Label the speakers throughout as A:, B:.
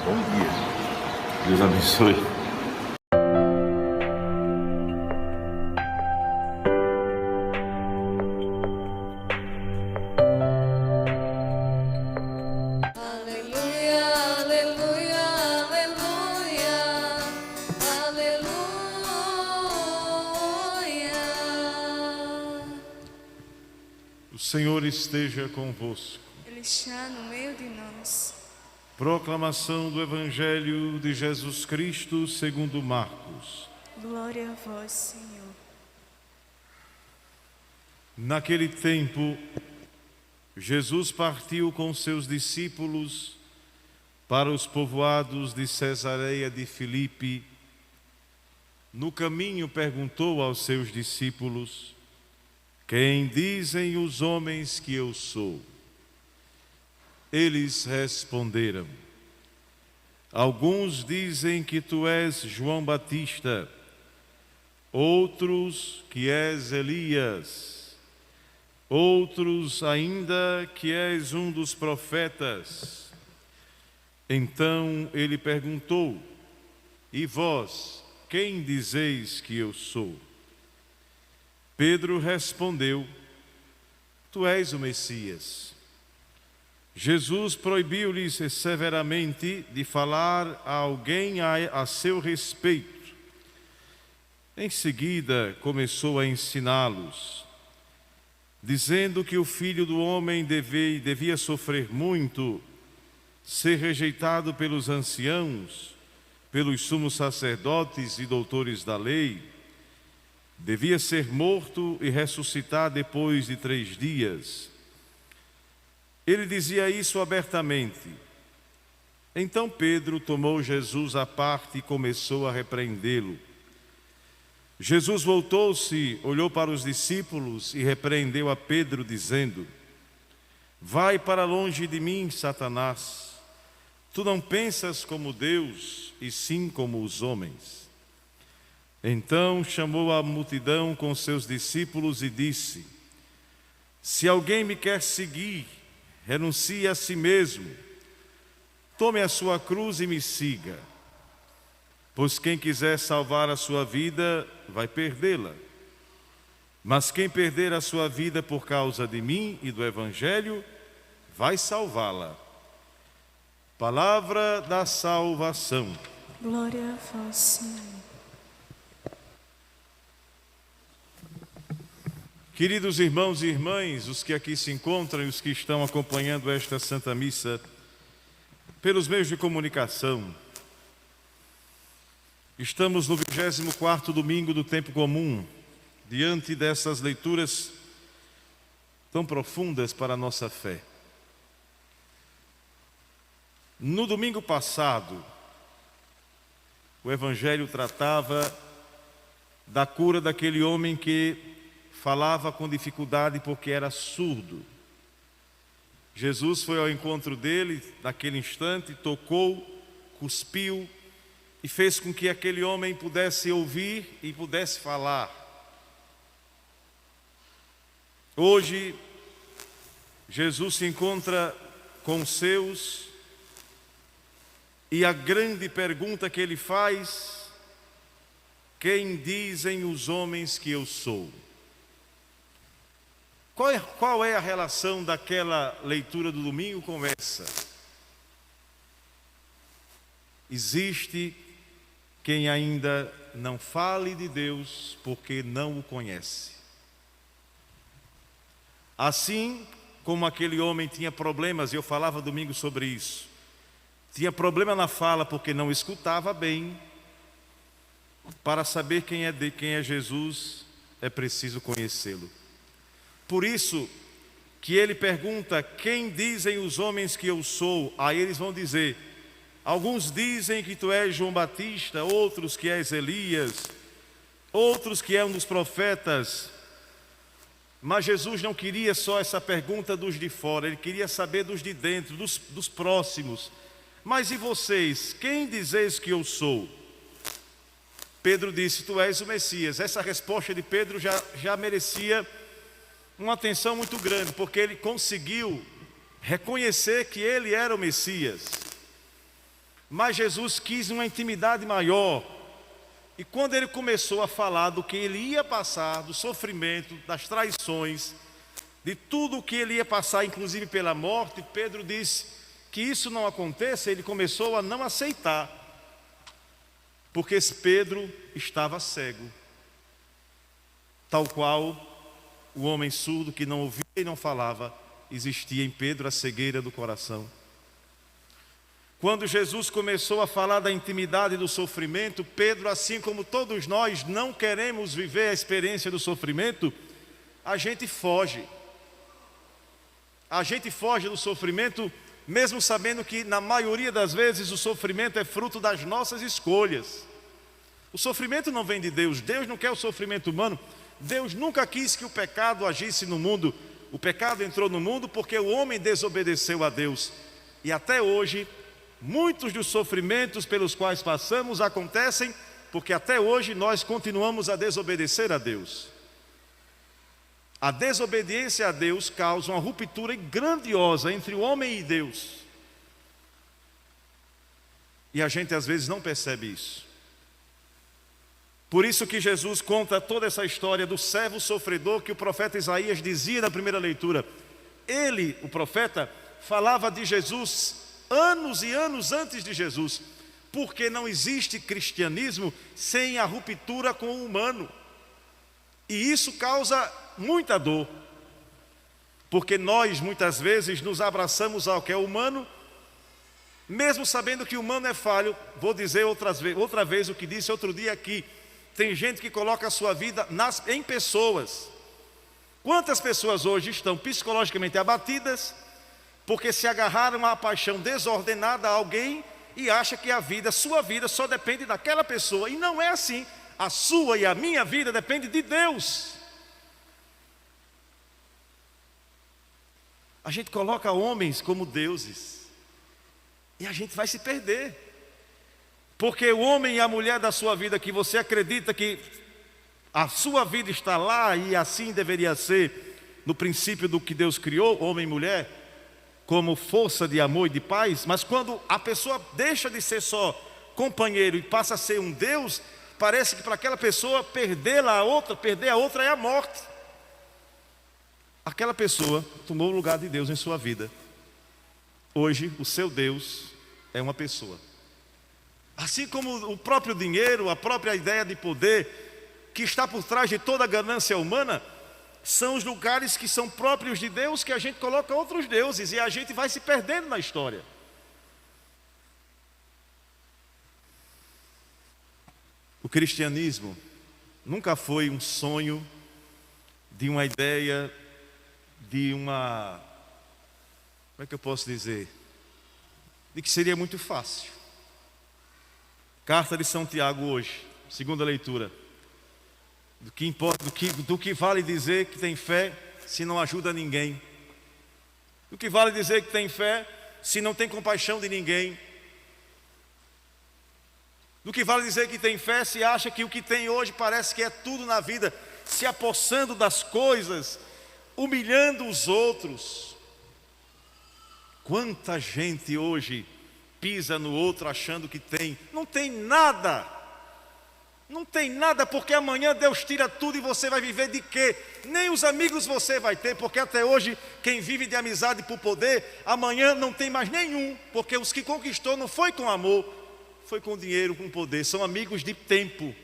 A: Bom dia. Deus abençoe.
B: Aleluia, aleluia, aleluia, aleluia.
C: O Senhor esteja convosco.
B: Ele está no meio de nós.
C: Proclamação do Evangelho de Jesus Cristo segundo Marcos.
B: Glória a vós, Senhor.
C: Naquele tempo, Jesus partiu com seus discípulos para os povoados de Cesareia de Filipe. No caminho perguntou aos seus discípulos: quem dizem os homens que eu sou? Eles responderam: alguns dizem que tu és João Batista, outros que és Elias, outros ainda que és um dos profetas. Então ele perguntou: e vós, quem dizeis que eu sou? Pedro respondeu: tu és o Messias. Jesus proibiu-lhes severamente de falar a alguém a seu respeito. Em seguida começou a ensiná-los, dizendo que o Filho do Homem devia sofrer muito, ser rejeitado pelos anciãos, pelos sumos sacerdotes e doutores da lei, devia ser morto e ressuscitar depois de 3 dias. Ele dizia isso abertamente. Então Pedro tomou Jesus à parte e começou a repreendê-lo. Jesus voltou-se, olhou para os discípulos e repreendeu a Pedro, dizendo: vai para longe de mim, Satanás. Tu não pensas como Deus, e sim como os homens. Então chamou a multidão com seus discípulos e disse: se alguém me quer seguir, renuncie a si mesmo, tome a sua cruz e me siga. Pois quem quiser salvar a sua vida, vai perdê-la. Mas quem perder a sua vida por causa de mim e do Evangelho, vai salvá-la. Palavra da salvação.
B: Glória a vós, Senhor.
C: Queridos irmãos e irmãs, os que aqui se encontram e os que estão acompanhando esta Santa Missa pelos meios de comunicação, estamos no 24º domingo do tempo comum, diante dessas leituras tão profundas para a nossa fé. No domingo passado, o Evangelho tratava da cura daquele homem que falava com dificuldade porque era surdo. Jesus foi ao encontro dele naquele instante, tocou, cuspiu e fez com que aquele homem pudesse ouvir e pudesse falar. Hoje, Jesus se encontra com os seus e a grande pergunta que ele faz: quem dizem os homens que eu sou? Qual é a relação daquela leitura do domingo com essa? Existe quem ainda não fale de Deus porque não o conhece. Assim como aquele homem tinha problemas, e eu falava domingo sobre isso, tinha problema na fala porque não escutava bem. Para saber quem é Jesus, é preciso conhecê-lo. Por isso que ele pergunta: quem dizem os homens que eu sou? Aí eles vão dizer: alguns dizem que tu és João Batista, outros que és Elias, outros que é um dos profetas. Mas Jesus não queria só essa pergunta dos de fora, ele queria saber dos de dentro, dos próximos. Mas e vocês, quem dizeis que eu sou? Pedro disse: tu és o Messias. Essa resposta de Pedro já merecia uma atenção muito grande, porque ele conseguiu reconhecer que ele era o Messias. Mas Jesus quis uma intimidade maior. E quando ele começou a falar do que ele ia passar, do sofrimento, das traições, de tudo o que ele ia passar, inclusive pela morte, Pedro disse que isso não aconteça, ele começou a não aceitar. Porque esse Pedro estava cego, tal qual o homem surdo que não ouvia e não falava, existia em Pedro a cegueira do coração. Quando Jesus começou a falar da intimidade do sofrimento, Pedro, assim como todos nós, não queremos viver a experiência do sofrimento, a gente foge. A gente foge do sofrimento, mesmo sabendo que na maioria das vezes o sofrimento é fruto das nossas escolhas. O sofrimento não vem de Deus, Deus não quer o sofrimento humano, Deus nunca quis que o pecado agisse no mundo. O pecado entrou no mundo porque o homem desobedeceu a Deus. E até hoje, muitos dos sofrimentos pelos quais passamos acontecem porque até hoje nós continuamos a desobedecer a Deus. A desobediência a Deus causa uma ruptura grandiosa entre o homem e Deus. E a gente às vezes não percebe isso. Por isso que Jesus conta toda essa história do servo sofredor que o profeta Isaías dizia na primeira leitura. Ele, o profeta, falava de Jesus anos e anos antes de Jesus, porque não existe cristianismo sem a ruptura com o humano. E isso causa muita dor, porque nós muitas vezes nos abraçamos ao que é humano, mesmo sabendo que o humano é falho. Vou dizer outra vez o que disse outro dia aqui. Tem gente que coloca a sua vida em pessoas. Quantas pessoas hoje estão psicologicamente abatidas porque se agarraram à paixão desordenada a alguém e acha que sua vida só depende daquela pessoa. E não é assim. A sua e a minha vida depende de Deus. A gente coloca homens como deuses e a gente vai se perder. Porque o homem e a mulher da sua vida, que você acredita que a sua vida está lá e assim deveria ser no princípio do que Deus criou, homem e mulher, como força de amor e de paz, mas quando a pessoa deixa de ser só companheiro e passa a ser um Deus, parece que para aquela pessoa perder a outra é a morte. Aquela pessoa tomou o lugar de Deus em sua vida. Hoje o seu Deus é uma pessoa. Assim como o próprio dinheiro, a própria ideia de poder que está por trás de toda a ganância humana, são os lugares que são próprios de Deus que a gente coloca outros deuses e a gente vai se perdendo na história. O cristianismo nunca foi um sonho de uma ideia, de uma... Como é que eu posso dizer? De que seria muito fácil. Carta de São Tiago hoje, segunda leitura. Do que importa, do que vale dizer que tem fé se não ajuda ninguém? Do que vale dizer que tem fé se não tem compaixão de ninguém? Do que vale dizer que tem fé se acha que o que tem hoje parece que é tudo na vida, se apossando das coisas, humilhando os outros? Quanta gente hoje pisa no outro achando que tem, não tem nada. Não tem nada, porque amanhã Deus tira tudo e você vai viver de quê? Nem os amigos você vai ter, porque até hoje quem vive de amizade por poder, amanhã não tem mais nenhum, porque os que conquistou não foi com amor, foi com dinheiro, com poder. São amigos de tempo,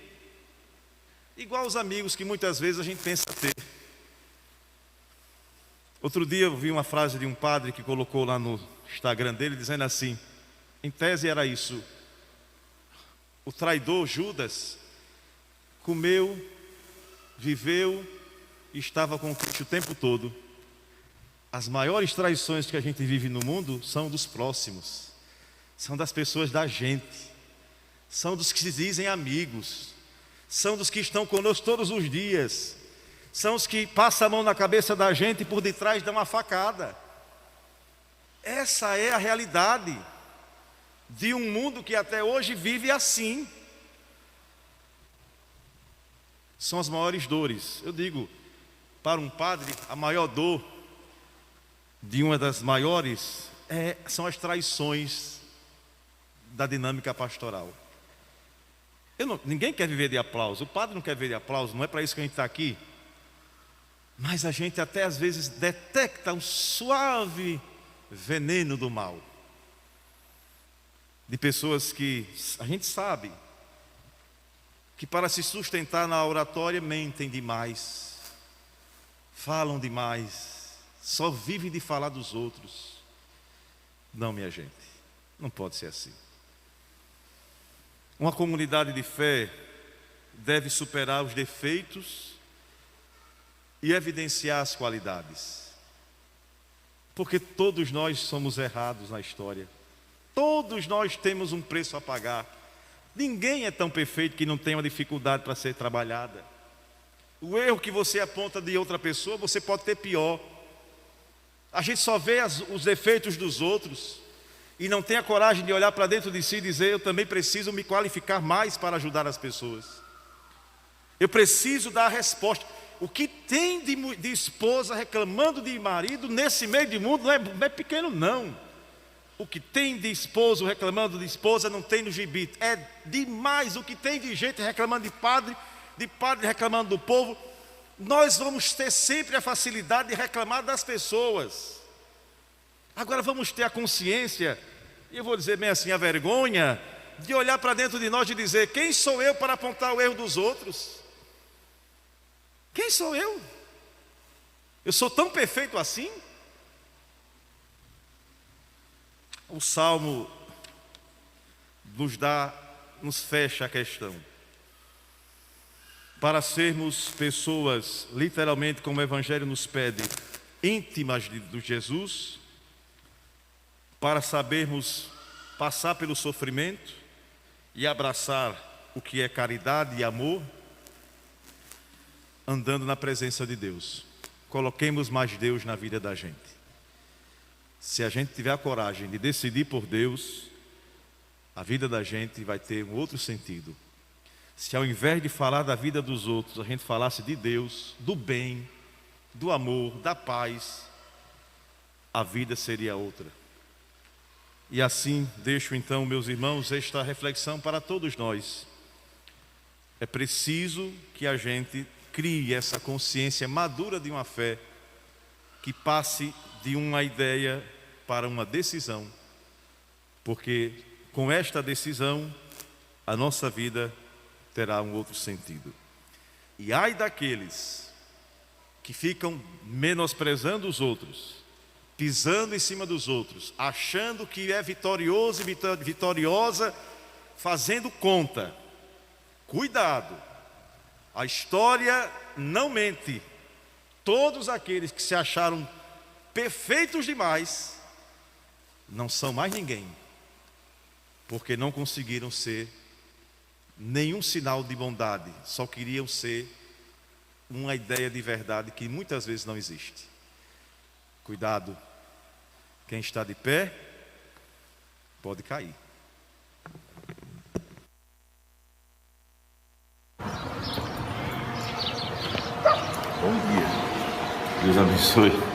C: igual os amigos que muitas vezes a gente pensa ter. Outro dia eu vi uma frase de um padre que colocou lá no Instagram dele, dizendo assim, em tese era isso: o traidor Judas comeu, viveu e estava com Cristo o tempo todo. As maiores traições que a gente vive no mundo são dos próximos, são das pessoas da gente, são dos que se dizem amigos, são dos que estão conosco todos os dias, são os que passam a mão na cabeça da gente e por detrás dão uma facada. Essa é a realidade de um mundo que até hoje vive assim. São as maiores dores. Eu digo, para um padre, a maior dor de uma das maiores são as traições da dinâmica pastoral. Ninguém quer viver de aplauso, o padre não quer viver de aplauso, não é para isso que a gente está aqui. Mas a gente até às vezes detecta um suave veneno do mal. De pessoas que a gente sabe que para se sustentar na oratória mentem demais, falam demais, só vivem de falar dos outros. Não, minha gente, não pode ser assim. Uma comunidade de fé deve superar os defeitos e evidenciar as qualidades. Porque todos nós somos errados na história. Todos nós temos um preço a pagar. Ninguém é tão perfeito que não tenha uma dificuldade para ser trabalhada. O erro que você aponta de outra pessoa, você pode ter pior. A gente só vê os defeitos dos outros e não tem a coragem de olhar para dentro de si e dizer: eu também preciso me qualificar mais para ajudar as pessoas. Eu preciso dar a resposta. O que tem de esposa reclamando de marido nesse meio de mundo não é pequeno, não. O que tem de esposo reclamando de esposa não tem no gibi. É demais o que tem de gente reclamando de padre reclamando do povo. Nós vamos ter sempre a facilidade de reclamar das pessoas. Agora vamos ter a consciência, e eu vou dizer bem assim, a vergonha de olhar para dentro de nós e dizer: quem sou eu para apontar o erro dos outros? Quem sou eu? Eu sou tão perfeito assim? O Salmo nos fecha a questão. Para sermos pessoas, literalmente, como o Evangelho nos pede, íntimas de Jesus, para sabermos passar pelo sofrimento e abraçar o que é caridade e amor, andando na presença de Deus. Coloquemos mais Deus na vida da gente. Se a gente tiver a coragem de decidir por Deus, a vida da gente vai ter um outro sentido. Se ao invés de falar da vida dos outros, a gente falasse de Deus, do bem, do amor, da paz, a vida seria outra. E assim deixo então, meus irmãos, esta reflexão para todos nós. É preciso que a gente crie essa consciência madura de uma fé que passe de uma ideia para uma decisão, porque com esta decisão a nossa vida terá um outro sentido. E ai daqueles que ficam menosprezando os outros, pisando em cima dos outros, achando que é vitorioso e vitoriosa, fazendo conta. Cuidado! A história não mente. Todos aqueles que se acharam perfeitos demais não são mais ninguém, porque não conseguiram ser nenhum sinal de bondade, só queriam ser uma ideia de verdade que muitas vezes não existe. Cuidado, quem está de pé pode cair.
A: Bom dia. Deus abençoe.